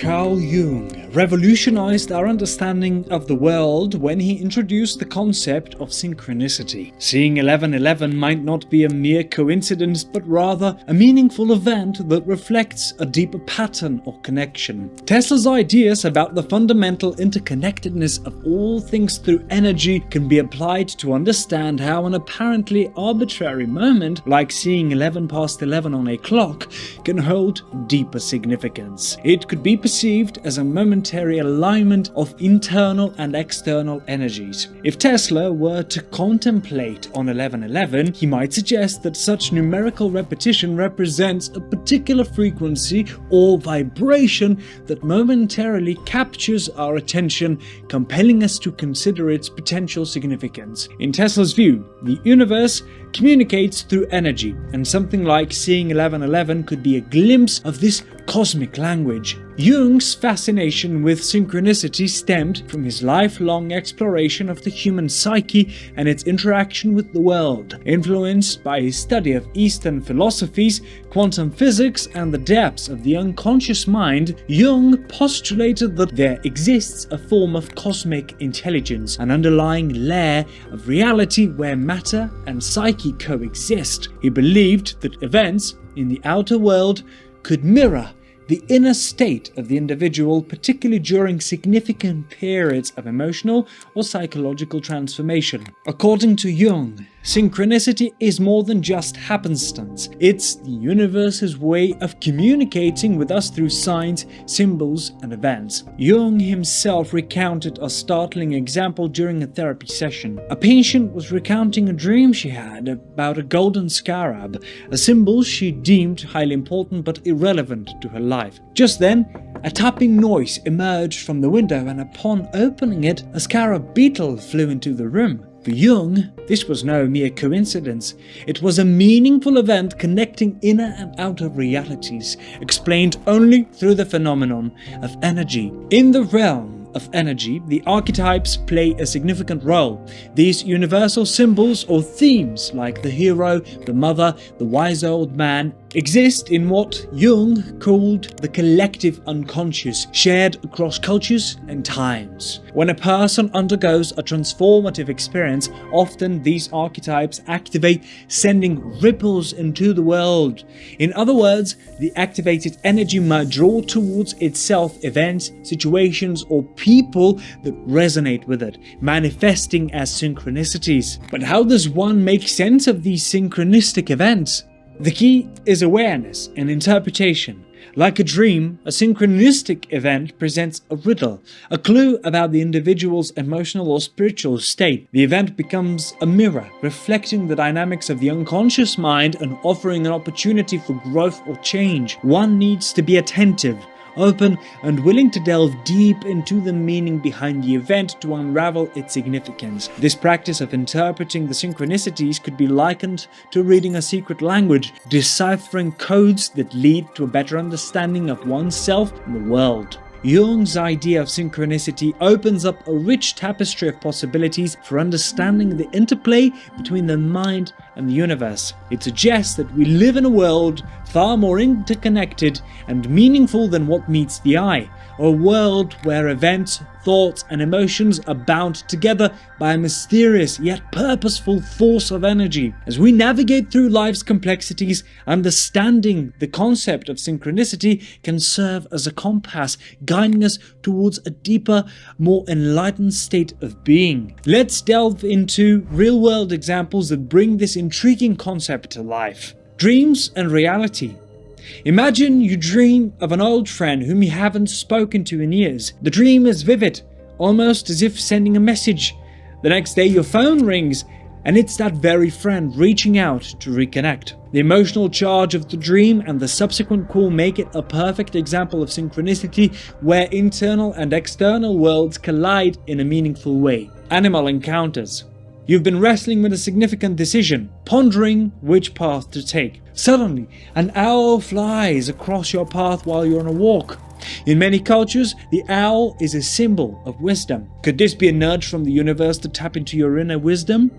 Carl Jung revolutionized our understanding of the world when he introduced the concept of synchronicity. Seeing 11:11 might not be a mere coincidence, but rather a meaningful event that reflects a deeper pattern or connection. Tesla's ideas about the fundamental interconnectedness of all things through energy can be applied to understand how an apparently arbitrary moment, like seeing 11 past 11 on a clock, can hold deeper significance. It could be perceived as a momentary alignment of internal and external energies. If Tesla were to contemplate on 11:11, he might suggest that such numerical repetition represents a particular frequency or vibration that momentarily captures our attention, compelling us to consider its potential significance. In Tesla's view, the universe communicates through energy, and something like seeing 11:11 could be a glimpse of this cosmic language. Jung's fascination with synchronicity stemmed from his lifelong exploration of the human psyche and its interaction with the world. Influenced by his study of Eastern philosophies, quantum physics, and the depths of the unconscious mind, Jung postulated that there exists a form of cosmic intelligence, an underlying layer of reality where matter and psyche coexist. He believed that events in the outer world could mirror the inner state of the individual, particularly during significant periods of emotional or psychological transformation. According to Jung, synchronicity is more than just happenstance. It's the universe's way of communicating with us through signs, symbols, and events. Jung himself recounted a startling example during a therapy session. A patient was recounting a dream she had about a golden scarab, a symbol she deemed highly important but irrelevant to her life. Just then, a tapping noise emerged from the window, and upon opening it, a scarab beetle flew into the room. For Jung, this was no mere coincidence. It was a meaningful event connecting inner and outer realities, explained only through the phenomenon of energy. In the realm of energy, the archetypes play a significant role. These universal symbols or themes, like the hero, the mother, the wise old man, exist in what Jung called the collective unconscious, shared across cultures and times. When a person undergoes a transformative experience, often these archetypes activate, sending ripples into the world. In other words, the activated energy might draw towards itself events, situations, or people that resonate with it, manifesting as synchronicities. But how does one make sense of these synchronistic events? The key is awareness and interpretation. Like a dream, a synchronistic event presents a riddle, a clue about the individual's emotional or spiritual state. The event becomes a mirror, reflecting the dynamics of the unconscious mind and offering an opportunity for growth or change. One needs to be attentive, open, and willing to delve deep into the meaning behind the event to unravel its significance. This practice of interpreting the synchronicities could be likened to reading a secret language, deciphering codes that lead to a better understanding of oneself and the world. Jung's idea of synchronicity opens up a rich tapestry of possibilities for understanding the interplay between the mind and the universe. It suggests that we live in a world far more interconnected and meaningful than what meets the eye, a world where events, thoughts, and emotions are bound together by a mysterious yet purposeful force of energy. As we navigate through life's complexities, understanding the concept of synchronicity can serve as a compass, guiding us towards a deeper, more enlightened state of being. Let's delve into real-world examples that bring this intriguing concept to life. Dreams and reality. Imagine you dream of an old friend whom you haven't spoken to in years. The dream is vivid, almost as if sending a message. The next day your phone rings, and it's that very friend reaching out to reconnect. The emotional charge of the dream and the subsequent call make it a perfect example of synchronicity, where internal and external worlds collide in a meaningful way. Animal encounters. You've been wrestling with a significant decision, pondering which path to take. Suddenly, an owl flies across your path while you're on a walk. In many cultures, the owl is a symbol of wisdom. Could this be a nudge from the universe to tap into your inner wisdom?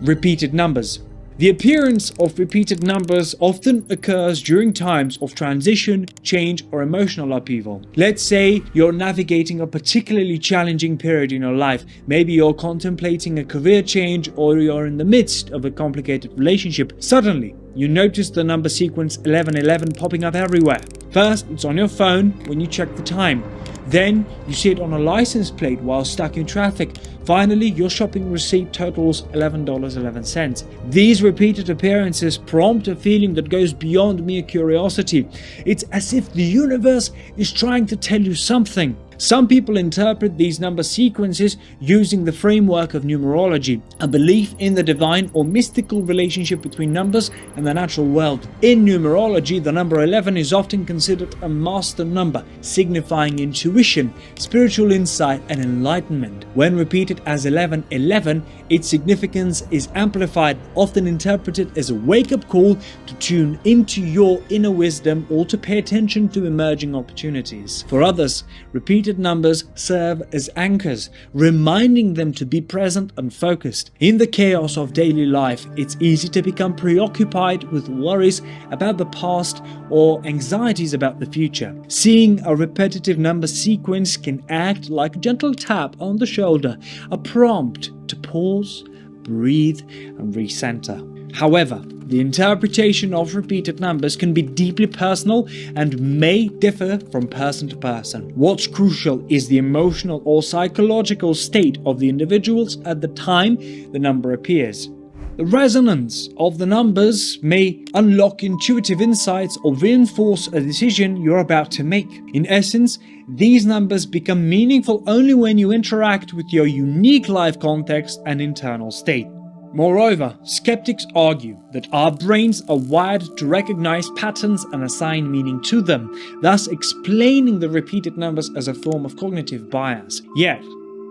Repeated numbers. The appearance of repeated numbers often occurs during times of transition, change, or emotional upheaval. Let's say you're navigating a particularly challenging period in your life. Maybe you're contemplating a career change or you're in the midst of a complicated relationship. Suddenly, you notice the number sequence 1111 popping up everywhere. First, it's on your phone when you check the time. Then, you see it on a license plate while stuck in traffic. Finally, your shopping receipt totals $11.11. These repeated appearances prompt a feeling that goes beyond mere curiosity. It's as if the universe is trying to tell you something. Some people interpret these number sequences using the framework of numerology, a belief in the divine or mystical relationship between numbers and the natural world. In numerology, the number 11 is often considered a master number, signifying intuition, spiritual insight, and enlightenment. When repeated as 1111, its significance is amplified, often interpreted as a wake-up call to tune into your inner wisdom or to pay attention to emerging opportunities. For others, repeated numbers serve as anchors, reminding them to be present and focused. In the chaos of daily life, it's easy to become preoccupied with worries about the past or anxieties about the future. Seeing a repetitive number sequence can act like a gentle tap on the shoulder, a prompt to pause, breathe, and recenter. However, the interpretation of repeated numbers can be deeply personal and may differ from person to person. What's crucial is the emotional or psychological state of the individuals at the time the number appears. The resonance of the numbers may unlock intuitive insights or reinforce a decision you're about to make. In essence, these numbers become meaningful only when you interact with your unique life context and internal state. Moreover, skeptics argue that our brains are wired to recognize patterns and assign meaning to them, thus explaining the repeated numbers as a form of cognitive bias. Yet,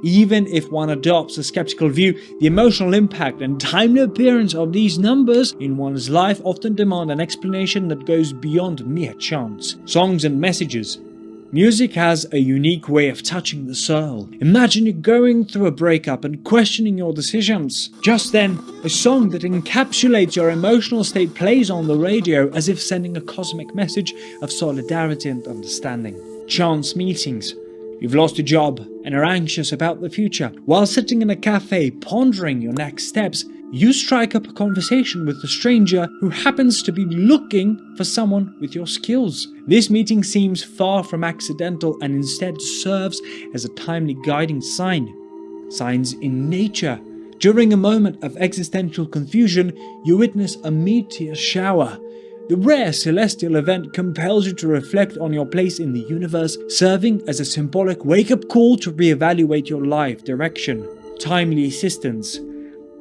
even if one adopts a skeptical view, the emotional impact and timely appearance of these numbers in one's life often demand an explanation that goes beyond mere chance. Songs and messages. Music has a unique way of touching the soul. Imagine you going through a breakup and questioning your decisions. Just then, a song that encapsulates your emotional state plays on the radio as if sending a cosmic message of solidarity and understanding. Chance meetings. You've lost a job and are anxious about the future. While sitting in a cafe pondering your next steps, you strike up a conversation with a stranger who happens to be looking for someone with your skills. This meeting seems far from accidental and instead serves as a timely guiding sign. Signs in nature. During a moment of existential confusion, you witness a meteor shower. The rare celestial event compels you to reflect on your place in the universe, serving as a symbolic wake-up call to reevaluate your life direction. Timely assistance.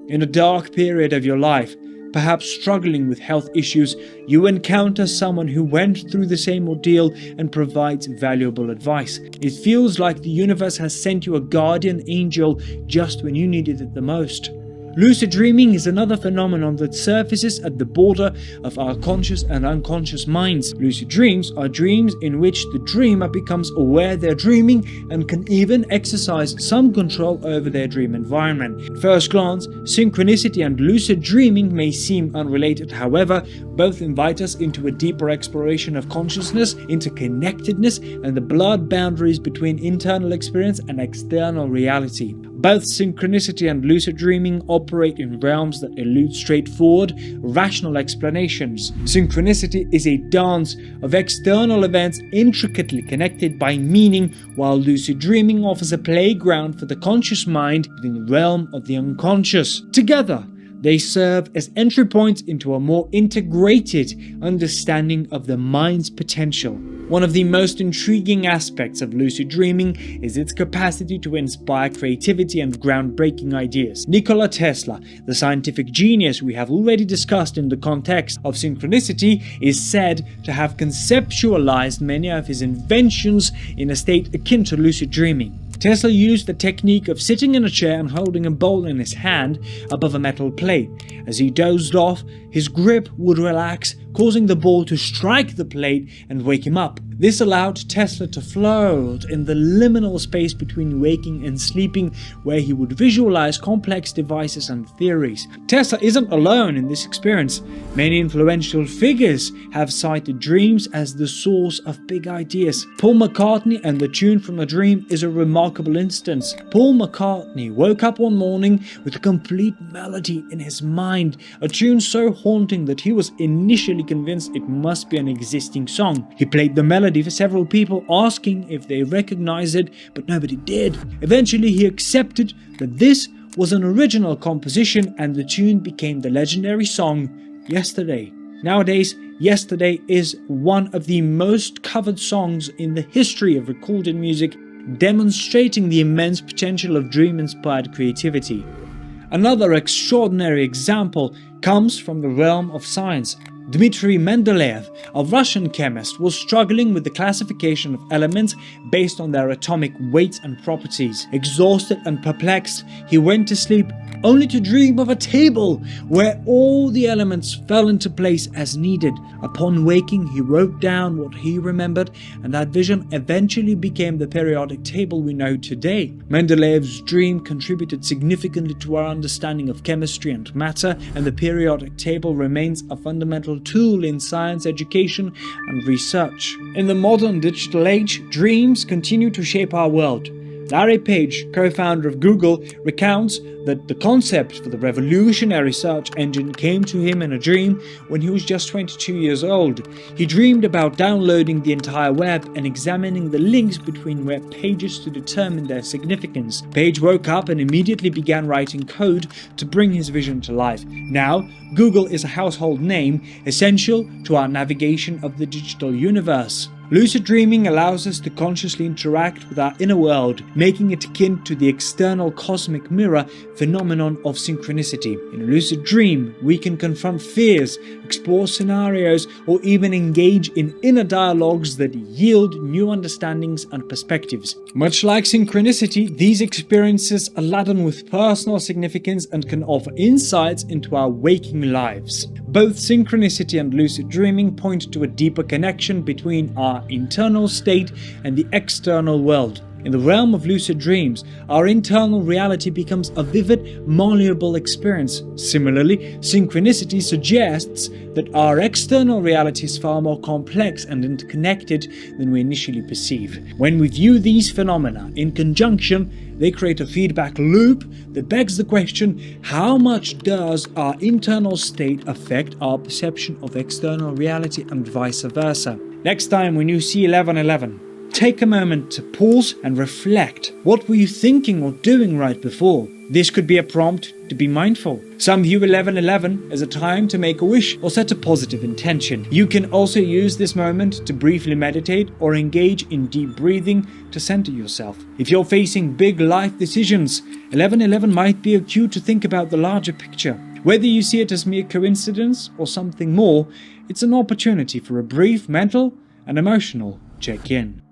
In a dark period of your life, perhaps struggling with health issues, you encounter someone who went through the same ordeal and provides valuable advice. It feels like the universe has sent you a guardian angel just when you needed it the most. Lucid dreaming is another phenomenon that surfaces at the border of our conscious and unconscious minds. Lucid dreams are dreams in which the dreamer becomes aware they're dreaming and can even exercise some control over their dream environment. At first glance, synchronicity and lucid dreaming may seem unrelated. However, both invite us into a deeper exploration of consciousness, interconnectedness, and the blurred boundaries between internal experience and external reality. Both synchronicity and lucid dreaming operate in realms that elude straightforward, rational explanations. Synchronicity is a dance of external events intricately connected by meaning, while lucid dreaming offers a playground for the conscious mind within the realm of the unconscious. Together, they serve as entry points into a more integrated understanding of the mind's potential. One of the most intriguing aspects of lucid dreaming is its capacity to inspire creativity and groundbreaking ideas. Nikola Tesla, the scientific genius we have already discussed in the context of synchronicity, is said to have conceptualized many of his inventions in a state akin to lucid dreaming. Tesla used the technique of sitting in a chair and holding a bowl in his hand above a metal plate. As he dozed off, his grip would relax, causing the ball to strike the plate and wake him up. This allowed Tesla to float in the liminal space between waking and sleeping, where he would visualize complex devices and theories. Tesla isn't alone in this experience. Many influential figures have cited dreams as the source of big ideas. Paul McCartney and the tune from a dream is a remarkable instance. Paul McCartney woke up one morning with a complete melody in his mind, a tune so haunting that he was initially convinced it must be an existing song. He played the melody for several people, asking if they recognized it, but nobody did. Eventually he accepted that this was an original composition, and the tune became the legendary song Yesterday. Nowadays, Yesterday is one of the most covered songs in the history of recorded music, demonstrating the immense potential of dream-inspired creativity. Another extraordinary example comes from the realm of science. Dmitry Mendeleev, a Russian chemist, was struggling with the classification of elements based on their atomic weights and properties. Exhausted and perplexed, he went to sleep only to dream of a table where all the elements fell into place as needed. Upon waking, he wrote down what he remembered, and that vision eventually became the periodic table we know today. Mendeleev's dream contributed significantly to our understanding of chemistry and matter, and the periodic table remains a fundamental tool in science education and research. In the modern digital age, dreams continue to shape our world. Larry Page, co-founder of Google, recounts that the concept for the revolutionary search engine came to him in a dream when he was just 22 years old. He dreamed about downloading the entire web and examining the links between web pages to determine their significance. Page woke up and immediately began writing code to bring his vision to life. Now, Google is a household name, essential to our navigation of the digital universe. Lucid dreaming allows us to consciously interact with our inner world, making it akin to the external cosmic mirror phenomenon of synchronicity. In a lucid dream, we can confront fears, explore scenarios, or even engage in inner dialogues that yield new understandings and perspectives. Much like synchronicity, these experiences are laden with personal significance and can offer insights into our waking lives. Both synchronicity and lucid dreaming point to a deeper connection between our internal state and the external world. In the realm of lucid dreams, our internal reality becomes a vivid, malleable experience. Similarly, synchronicity suggests that our external reality is far more complex and interconnected than we initially perceive. When we view these phenomena in conjunction, they create a feedback loop that begs the question, how much does our internal state affect our perception of external reality and vice versa? Next time when you see 1111, take a moment to pause and reflect. What were you thinking or doing right before? This could be a prompt to be mindful. Some view 1111 as a time to make a wish or set a positive intention. You can also use this moment to briefly meditate or engage in deep breathing to center yourself. If you're facing big life decisions, 1111 might be a cue to think about the larger picture. Whether you see it as mere coincidence or something more, it's an opportunity for a brief mental and emotional check-in.